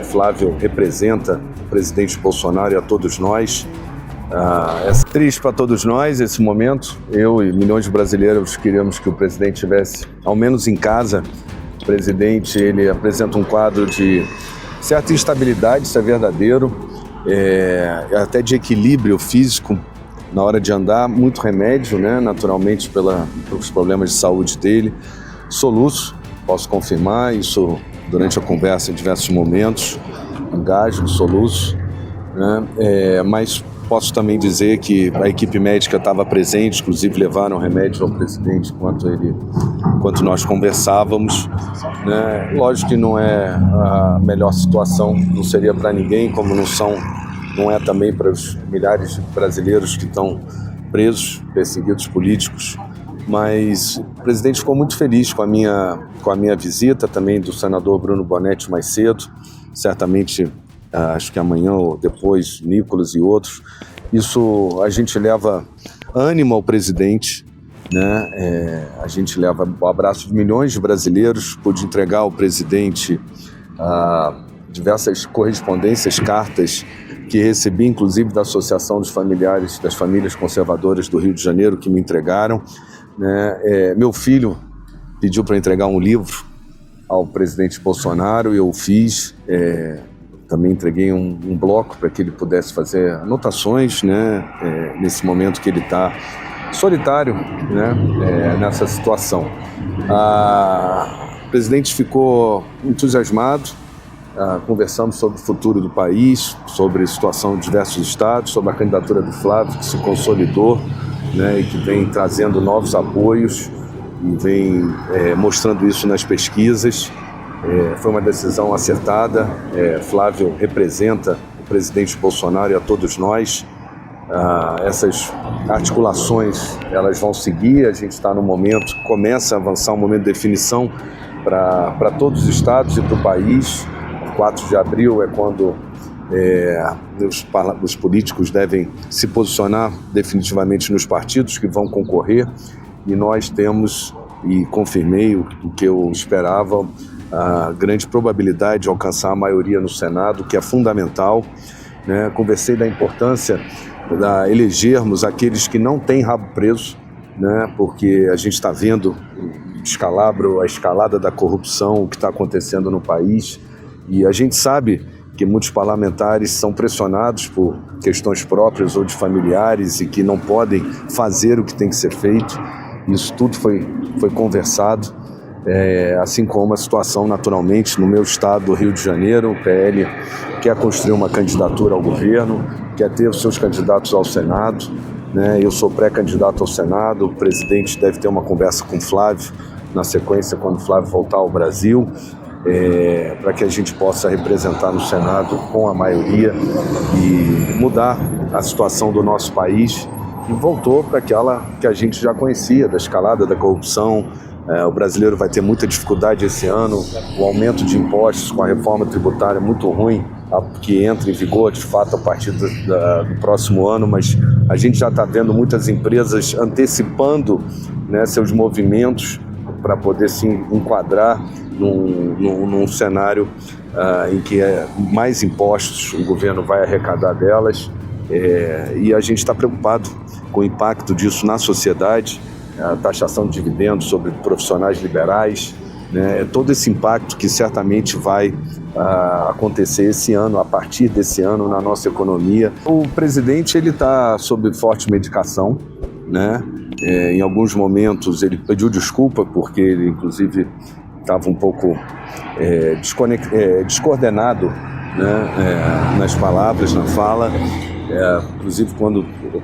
Flávio representa o presidente Bolsonaro e a todos nós. É triste para todos nós esse momento. Eu e milhões de brasileiros queríamos que o presidente estivesse, ao menos em casa. O presidente, ele apresenta um quadro de certa instabilidade, isso é verdadeiro, até de equilíbrio físico na hora de andar, muito remédio, né? Naturalmente pelos problemas de saúde dele. Soluço, posso confirmar isso durante a conversa em diversos momentos, engasgo, soluço, né? Mas posso também dizer que a equipe médica estava presente, inclusive levaram remédio ao presidente enquanto nós conversávamos, né? Lógico que não é a melhor situação, não seria para ninguém, como não é também para os milhares de brasileiros que estão presos, perseguidos políticos. Mas o presidente ficou muito feliz com a minha visita, também do senador Bruno Bonetti mais cedo, certamente acho que amanhã ou depois, Nicolas e outros. Isso a gente leva ânimo ao presidente, né? A gente leva o abraço de milhões de brasileiros. Pude entregar ao presidente diversas correspondências, cartas que recebi, inclusive da Associação dos Familiares das Famílias Conservadoras do Rio de Janeiro, que me entregaram, né? Meu filho pediu para entregar um livro ao presidente Bolsonaro e eu fiz. Também entreguei um bloco para que ele pudesse fazer anotações, né? Nesse momento que ele está solitário, né? Nessa situação. O presidente ficou entusiasmado. Conversamos sobre o futuro do país, sobre a situação de diversos estados, sobre a candidatura do Flávio, que se consolidou, né, e que vem trazendo novos apoios e vem mostrando isso nas pesquisas. Foi uma decisão acertada. Flávio representa o presidente Bolsonaro e a todos nós. Essas articulações, elas vão seguir. A gente está no momento, começa a avançar um momento de definição para todos os estados e para o país. 4 de abril é quando os políticos devem se posicionar definitivamente nos partidos que vão concorrer, e nós temos, e confirmei o que eu esperava, a grande probabilidade de alcançar a maioria no Senado, que é fundamental, né? Conversei da importância de elegermos aqueles que não têm rabo preso, né? Porque a gente está vendo a escalada da corrupção, o que está acontecendo no país. E a gente sabe que muitos parlamentares são pressionados por questões próprias ou de familiares e que não podem fazer o que tem que ser feito. Isso tudo foi conversado, assim como a situação, naturalmente, no meu estado, do Rio de Janeiro. O PL quer construir uma candidatura ao governo, quer ter os seus candidatos ao Senado, né? Eu sou pré-candidato ao Senado. O presidente deve ter uma conversa com o Flávio na sequência, quando o Flávio voltar ao Brasil, para que a gente possa representar no Senado com a maioria e mudar a situação do nosso país. E voltou para aquela que a gente já conhecia, da escalada da corrupção. O brasileiro vai ter muita dificuldade esse ano. O aumento de impostos com a reforma tributária é muito ruim, que entra em vigor de fato a partir do próximo ano, mas a gente já está vendo muitas empresas antecipando, né, seus movimentos para poder se enquadrar num cenário em que mais impostos o governo vai arrecadar delas, e a gente está preocupado com o impacto disso na sociedade, a taxação de dividendos sobre profissionais liberais, né? Todo esse impacto que certamente vai acontecer esse ano, a partir desse ano, na nossa economia. O presidente está sob forte medicação, né? Em alguns momentos ele pediu desculpa porque ele, inclusive, estava um pouco descoordenado, né, nas palavras, na fala. Inclusive,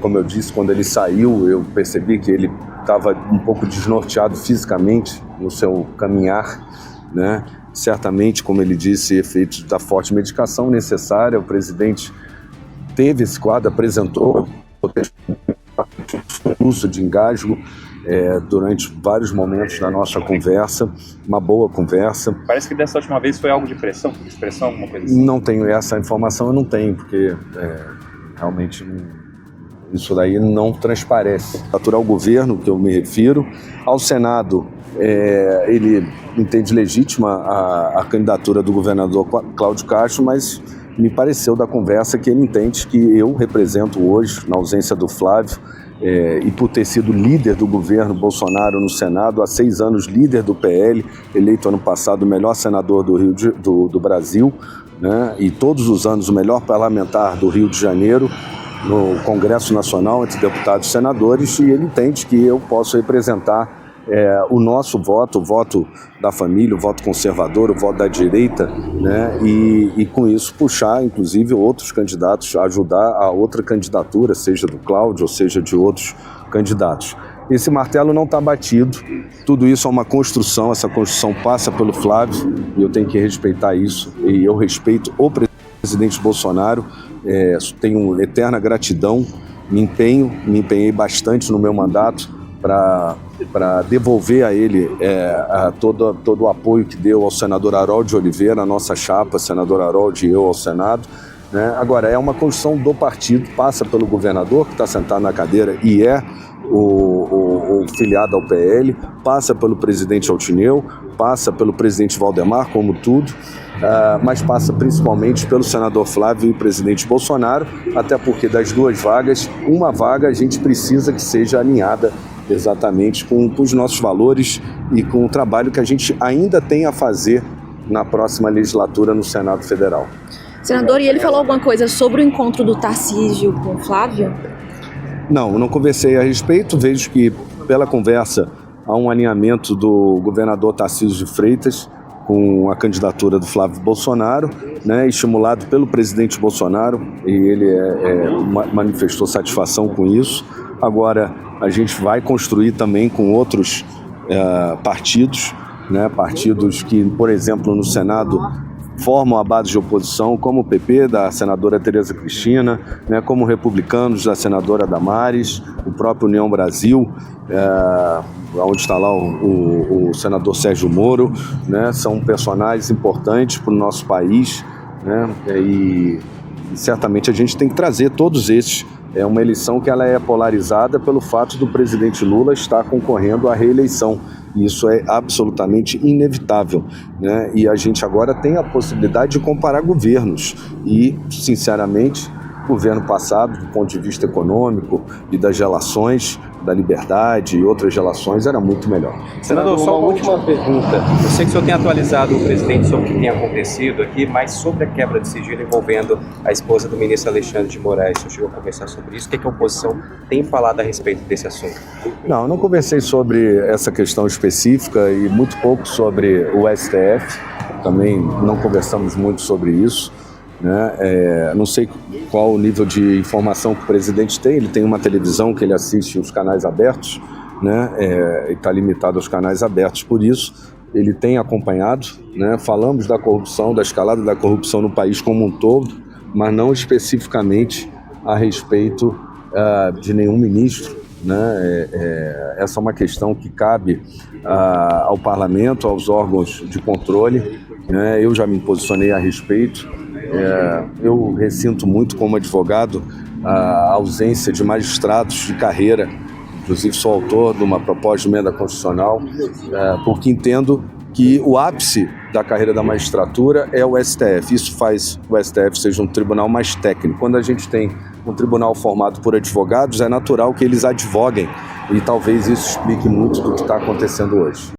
como eu disse, quando ele saiu, eu percebi que ele estava um pouco desnorteado fisicamente no seu caminhar, né? Certamente, como ele disse, efeitos da forte medicação necessária. O presidente teve esse quadro, apresentou uso de engasgo durante vários momentos da nossa conversa, uma boa conversa. Parece que dessa última vez foi algo de expressão, alguma coisa assim. Não tenho essa informação, eu não tenho, porque realmente Isso daí não transparece. Ao governo, que eu me refiro, ao Senado, ele entende legítima a candidatura do governador Cláudio Castro, mas me pareceu da conversa que ele entende que eu represento hoje, na ausência do Flávio, e por ter sido líder do governo Bolsonaro no Senado, há 6 anos líder do PL, eleito ano passado o melhor senador do Brasil, né, e todos os anos o melhor parlamentar do Rio de Janeiro, no Congresso Nacional, entre deputados e senadores, e ele entende que eu posso representar o nosso voto, o voto da família, o voto conservador, o voto da direita, né? E com isso puxar, inclusive, outros candidatos, ajudar a outra candidatura, seja do Cláudio ou seja de outros candidatos. Esse martelo não está batido, tudo isso é uma construção, essa construção passa pelo Flávio, e eu tenho que respeitar isso, e eu respeito o presidente Bolsonaro, tenho eterna gratidão, me empenhei bastante no meu mandato, para devolver a ele todo o apoio que deu ao senador Harold de Oliveira, a nossa chapa, senador Harold e eu ao Senado, né? Agora, é uma construção do partido, passa pelo governador, que está sentado na cadeira e o filiado ao PL, passa pelo presidente Altineu, passa pelo presidente Valdemar, como tudo, mas passa principalmente pelo senador Flávio e o presidente Bolsonaro, até porque das 2 vagas, uma vaga a gente precisa que seja alinhada exatamente com os nossos valores e com o trabalho que a gente ainda tem a fazer na próxima legislatura no Senado Federal. Senador, e ele falou alguma coisa sobre o encontro do Tarcísio com o Flávio? Não conversei a respeito, vejo que pela conversa há um alinhamento do governador Tarcísio de Freitas com a candidatura do Flávio Bolsonaro, né, estimulado pelo presidente Bolsonaro, e ele manifestou satisfação com isso. Agora, a gente vai construir também com outros partidos, né, partidos que, por exemplo, no Senado formam a base de oposição, como o PP, da senadora Tereza Cristina, né, como republicanos, da senadora Damares, o próprio União Brasil, onde está lá o senador Sérgio Moro, né, são personagens importantes para o nosso país, né, e certamente a gente tem que trazer todos esses. É uma eleição que ela é polarizada pelo fato do presidente Lula estar concorrendo à reeleição. Isso é absolutamente inevitável, né? E a gente agora tem a possibilidade de comparar governos. E, sinceramente, o governo passado, do ponto de vista econômico e das relações, da liberdade e outras relações, era muito melhor. Senador, só uma última pergunta. Eu sei que o senhor tem atualizado o presidente sobre o que tem acontecido aqui, mas sobre a quebra de sigilo envolvendo a esposa do ministro Alexandre de Moraes, o senhor chegou a conversar sobre isso? O que a oposição tem falado a respeito desse assunto? Não conversei sobre essa questão específica e muito pouco sobre o STF. Também não conversamos muito sobre isso, né? Não sei qual o nível de informação que o presidente tem. Ele tem uma televisão que ele assiste os canais abertos, né? E está limitado aos canais abertos, por isso ele tem acompanhado, né? Falamos da corrupção, da escalada da corrupção no país como um todo, mas não especificamente a respeito de nenhum ministro, né? Essa é uma questão que cabe ao parlamento, aos órgãos de controle, né? Eu já me posicionei a respeito. Eu ressinto muito como advogado a ausência de magistrados de carreira, inclusive sou autor de uma proposta de emenda constitucional, porque entendo que o ápice da carreira da magistratura é o STF. Isso faz o STF seja um tribunal mais técnico. Quando a gente tem um tribunal formado por advogados, é natural que eles advoguem, e talvez isso explique muito do que está acontecendo hoje.